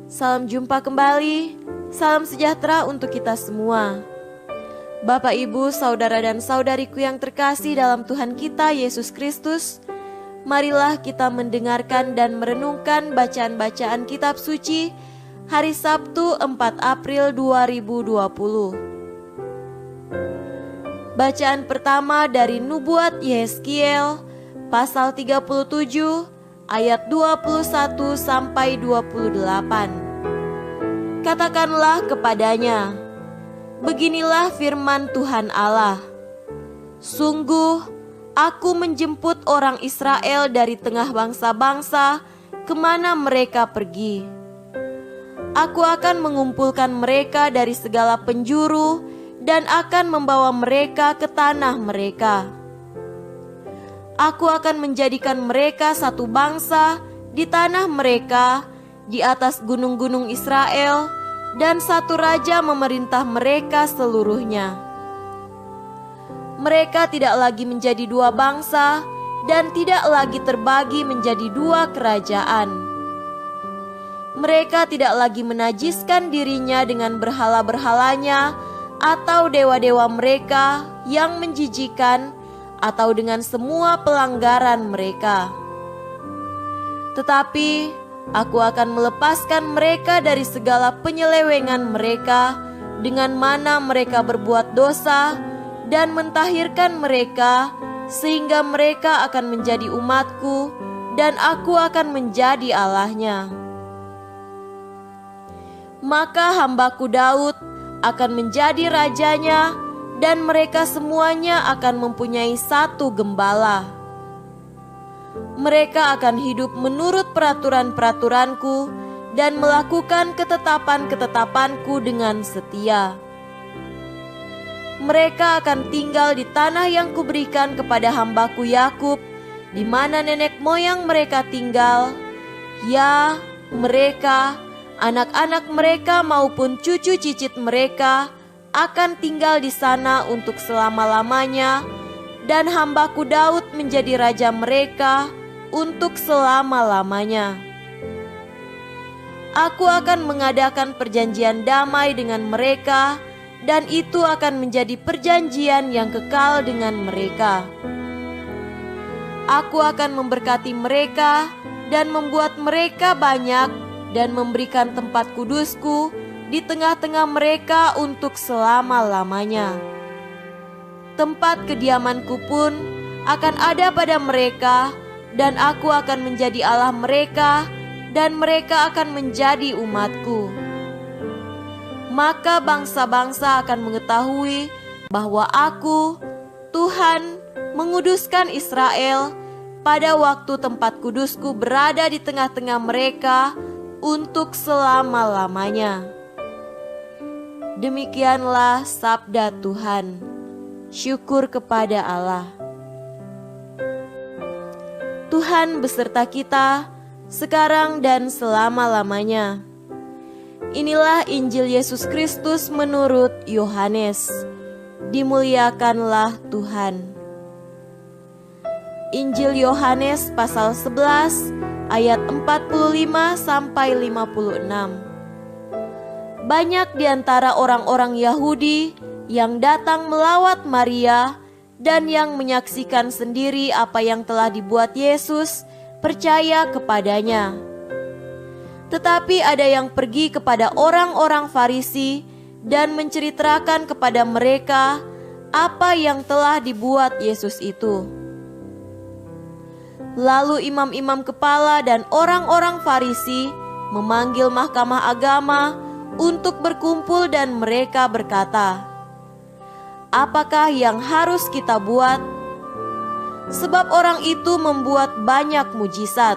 Salam jumpa kembali, salam sejahtera untuk kita semua. Bapak, Ibu, saudara dan saudariku yang terkasih dalam Tuhan kita Yesus Kristus, marilah kita mendengarkan dan merenungkan bacaan-bacaan kitab suci hari Sabtu 4 April 2020. Bacaan pertama dari Nubuat Yehezkiel pasal 37 ayat 21 sampai 28. Katakanlah kepadanya, beginilah firman Tuhan Allah. Sungguh, aku menjemput orang Israel dari tengah bangsa-bangsa kemana mereka pergi. Aku akan mengumpulkan mereka dari segala penjuru dan akan membawa mereka ke tanah mereka. Aku akan menjadikan mereka satu bangsa di tanah mereka, di atas gunung-gunung Israel, dan satu raja memerintah mereka seluruhnya. Mereka tidak lagi menjadi dua bangsa, dan tidak lagi terbagi menjadi dua kerajaan. Mereka tidak lagi menajiskan dirinya dengan berhala-berhalanya, atau dewa-dewa mereka yang menjijikan, atau dengan semua pelanggaran mereka. Tetapi aku akan melepaskan mereka dari segala penyelewengan mereka, dengan mana mereka berbuat dosa, dan mentahirkan mereka, sehingga mereka akan menjadi umatku, dan aku akan menjadi Allahnya. Maka hambaku Daud akan menjadi rajanya, dan mereka semuanya akan mempunyai satu gembala. Mereka akan hidup menurut peraturan-peraturanku dan melakukan ketetapan-ketetapanku dengan setia. Mereka akan tinggal di tanah yang kuberikan kepada hambaku Yakub, di mana nenek moyang mereka tinggal. Ya, mereka, anak-anak mereka maupun cucu cicit mereka akan tinggal di sana untuk selama-lamanya, dan hambaku Daud menjadi raja mereka untuk selama-lamanya. Aku akan mengadakan perjanjian damai dengan mereka, dan itu akan menjadi perjanjian yang kekal dengan mereka. Aku akan memberkati mereka dan membuat mereka banyak, dan memberikan tempat kudusku di tengah-tengah mereka untuk selama-lamanya. Tempat kediamanku pun akan ada pada mereka, dan aku akan menjadi Allah mereka, dan mereka akan menjadi umatku. Maka bangsa-bangsa akan mengetahui bahwa aku, Tuhan, menguduskan Israel pada waktu tempat kudusku berada di tengah-tengah mereka untuk selama-lamanya. Demikianlah sabda Tuhan. Syukur kepada Allah. Tuhan beserta kita sekarang dan selama-lamanya. Inilah Injil Yesus Kristus menurut Yohanes. Dimuliakanlah Tuhan. Injil Yohanes pasal 11 ayat 45 sampai 56. Banyak di antara orang-orang Yahudi yang datang melawat Maria dan yang menyaksikan sendiri apa yang telah dibuat Yesus percaya kepadanya. Tetapi ada yang pergi kepada orang-orang Farisi dan menceritakan kepada mereka apa yang telah dibuat Yesus itu. Lalu imam-imam kepala dan orang-orang Farisi memanggil mahkamah agama untuk berkumpul, dan mereka berkata, apakah yang harus kita buat? Sebab orang itu membuat banyak mujizat.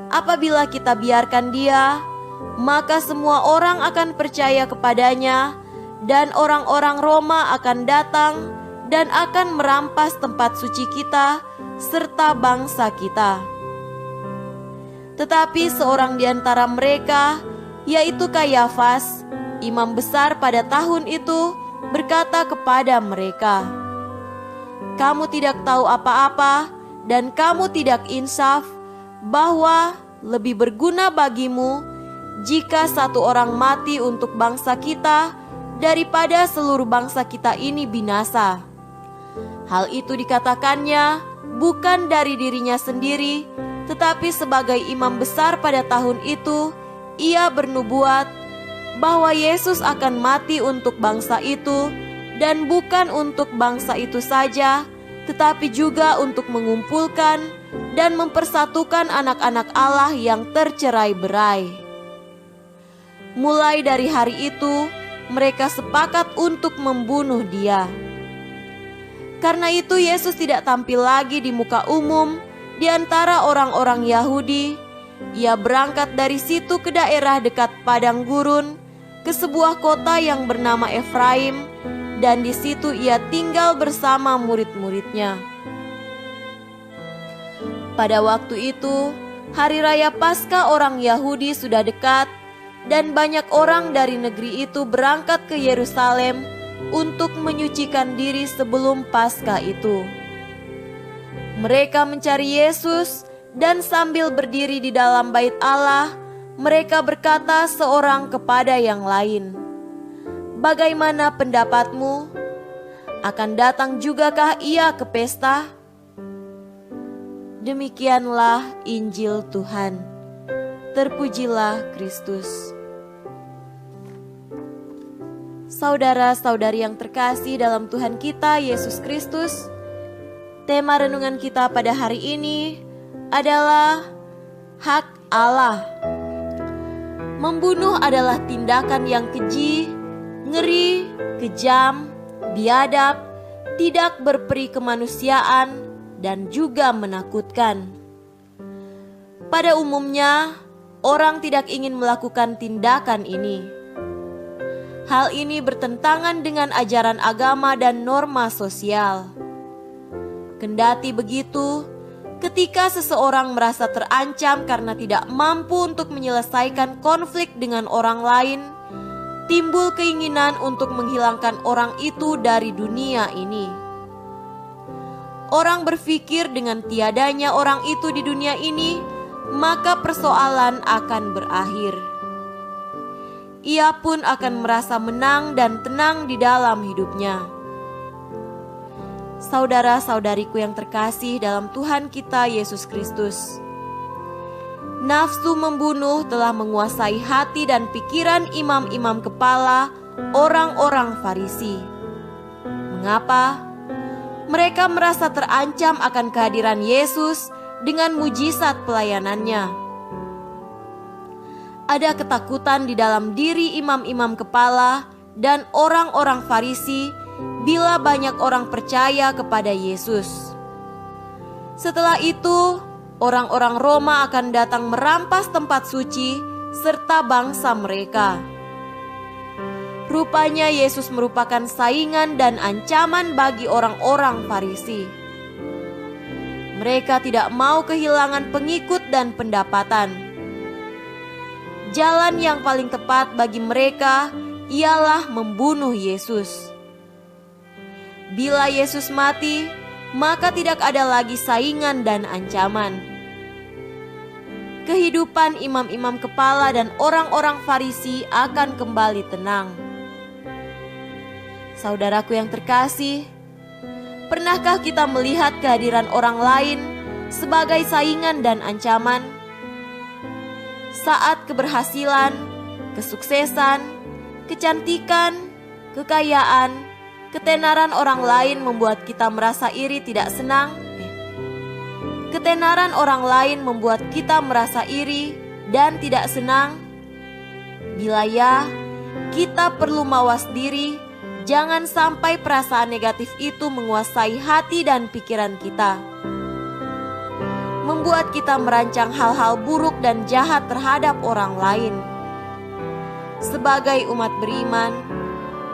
Apabila kita biarkan dia, maka semua orang akan percaya kepadanya, dan orang-orang Roma akan datang dan akan merampas tempat suci kita serta bangsa kita. Tetapi seorang di antara mereka, yaitu Kayafas, imam besar pada tahun itu, berkata kepada mereka, kamu tidak tahu apa-apa dan kamu tidak insaf, bahwa lebih berguna bagimu jika satu orang mati untuk bangsa kita daripada seluruh bangsa kita ini binasa. Hal itu dikatakannya bukan dari dirinya sendiri, tetapi sebagai imam besar pada tahun itu, ia bernubuat bahwa Yesus akan mati untuk bangsa itu, dan bukan untuk bangsa itu saja, tetapi juga untuk mengumpulkan dan mempersatukan anak-anak Allah yang tercerai-berai. Mulai dari hari itu, mereka sepakat untuk membunuh Dia. Karena itu Yesus tidak tampil lagi di muka umum di antara orang-orang Yahudi. Ia berangkat dari situ ke daerah dekat padang gurun, ke sebuah kota yang bernama Efraim, dan di situ ia tinggal bersama murid-muridnya. Pada waktu itu, hari raya Paskah orang Yahudi sudah dekat, dan banyak orang dari negeri itu berangkat ke Yerusalem untuk menyucikan diri sebelum Paskah itu. Mereka mencari Yesus, dan sambil berdiri di dalam bait Allah, mereka berkata seorang kepada yang lain, "Bagaimana pendapatmu? Akan datang jugakah ia ke pesta?" Demikianlah Injil Tuhan. Terpujilah Kristus. Saudara-saudari yang terkasih dalam Tuhan kita Yesus Kristus, tema renungan kita pada hari ini adalah hak Allah. Membunuh adalah tindakan yang keji, ngeri, kejam, biadab, tidak berperi kemanusiaan, dan juga menakutkan. Pada umumnya, orang tidak ingin melakukan tindakan ini. Hal ini bertentangan dengan ajaran agama dan norma sosial. Kendati begitu, ketika seseorang merasa terancam karena tidak mampu untuk menyelesaikan konflik dengan orang lain, timbul keinginan untuk menghilangkan orang itu dari dunia ini. Orang berpikir dengan tiadanya orang itu di dunia ini, maka persoalan akan berakhir. Ia pun akan merasa menang dan tenang di dalam hidupnya. Saudara-saudariku yang terkasih dalam Tuhan kita Yesus Kristus, nafsu membunuh telah menguasai hati dan pikiran imam-imam kepala orang-orang Farisi. Mengapa? Mereka merasa terancam akan kehadiran Yesus dengan mujizat pelayanannya. Ada ketakutan di dalam diri imam-imam kepala dan orang-orang Farisi bila banyak orang percaya kepada Yesus. Setelah itu, orang-orang Roma akan datang merampas tempat suci serta bangsa mereka. Rupanya Yesus merupakan saingan dan ancaman bagi orang-orang Farisi. Mereka tidak mau kehilangan pengikut dan pendapatan. Jalan yang paling tepat bagi mereka ialah membunuh Yesus. Bila Yesus mati, maka tidak ada lagi saingan dan ancaman. Kehidupan imam-imam kepala dan orang-orang Farisi akan kembali tenang. Saudaraku yang terkasih, pernahkah kita melihat kehadiran orang lain sebagai saingan dan ancaman? Saat keberhasilan, kesuksesan, kecantikan, kekayaan, ketenaran orang lain membuat kita merasa iri tidak senang. Ketenaran orang lain membuat kita merasa iri dan tidak senang. Bila ya, kita perlu mawas diri. Jangan sampai perasaan negatif itu menguasai hati dan pikiran kita, membuat kita merancang hal-hal buruk dan jahat terhadap orang lain. Sebagai umat beriman,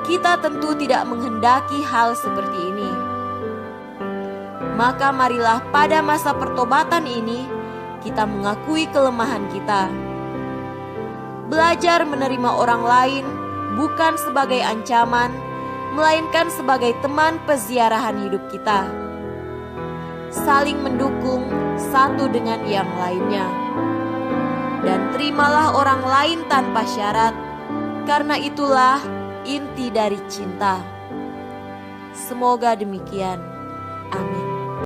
kita tentu tidak menghendaki hal seperti ini. Maka marilah pada masa pertobatan ini kita mengakui kelemahan kita. Belajar menerima orang lain bukan sebagai ancaman, melainkan sebagai teman peziarahan hidup kita. Saling mendukung satu dengan yang lainnya. Dan dan terimalah orang lain tanpa syarat, karena itulah inti dari cinta. Semoga demikian. Amin.